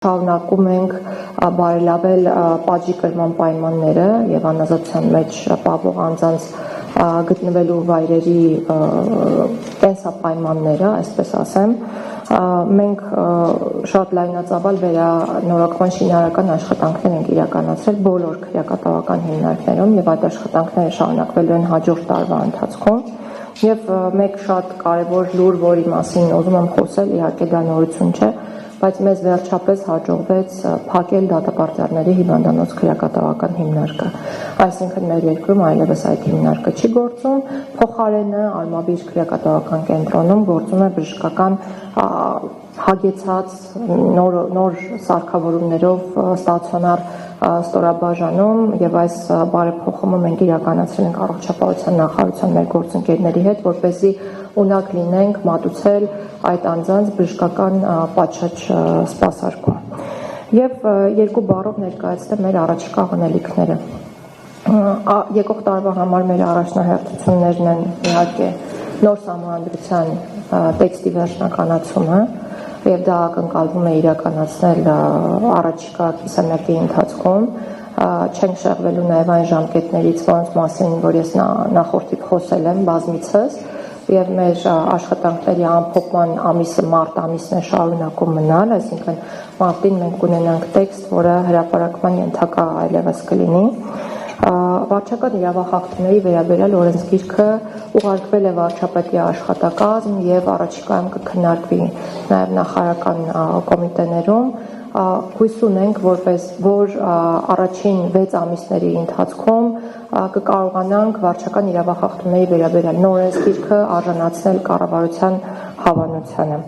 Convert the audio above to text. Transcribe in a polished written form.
Շարունակում ենք բարելավել պատժի կրման պայմանները եւ անազատության մեջ պահվող անձանց գտնվելու վայրերի կենսապայմանները, այսպես ասեմ, մենք շատ լայնածավալ վերանորոգման շինարարական աշխատանքներ ենք իրականացրել բոլոր քրեակատավական հիմնարկներում եւ այդ աշխատանքները շարունակվելու են հաջորդ տարվա ընթացքում եւ մեկ շատ կարեւոր լուր, որի մասին ուզում եմ խոսել, իհարկե դա նորություն չէ, բայց մեզ վերջապես հաջողվեց փակել դատապարտյալների հիվանդանոց քրեակատավական հիմնարկը, այսինքն մեր երկրում այլևս այդ հիմնարկը չի գործում, փոխարենը Արմավիր քրեակատավական կենտրոնում գործում է բժշկական հագեցած նոր սարքավորումներով ստացիոնար ստորաբաժանում եւ այս բարեփոխումը մենք իրականացրել ենք առողջապահության նախարարության մեր գործընկերների հետ, որպեսզի ունակ լինենք մատուցել այդ անձանց բժշկական պատշաճ սպասարկում։ Եվ երկու բառով ներկայացնեմ մեր առաջիկա անելիքները։ Եկող տարվա համար մեր առաջնահերթություններն են իհարկե նոր սահմանադրության տեքստի վերջնականացումը եւ դա ակնկալվում է իրականացնել առաջիկա կիսամյակի ընթացքում, չենք շեղվելու նաեւ այն ժամկետներից, որոնց մասին որ ես նախորդիվ խոսել եմ բազմիցս եւ մեր աշխատանքների ամփոփման ամիսը մարտ ամիսն է շարունակում մնալ, այսինքն մարտին մենք կունենանք տեքստ, որը հրապարակման ենթակա այլևս կլինի։ Վարչական իրավախախտումների վերաբերյալ օրենսգիրքը ուղարկվել է վարչապետի աշխատակազմ եւ առաջիկայում կքննարկվի նաեւ նախարարական կոմիտեներում, հույս ունենք, որ առաջին 6 ամիսների ընթացքում կկարողանանք վարչական իրավախախտումների վերաբերյալ նոր օրենսգիրքը արժանացնել կառավարության հավանությանը։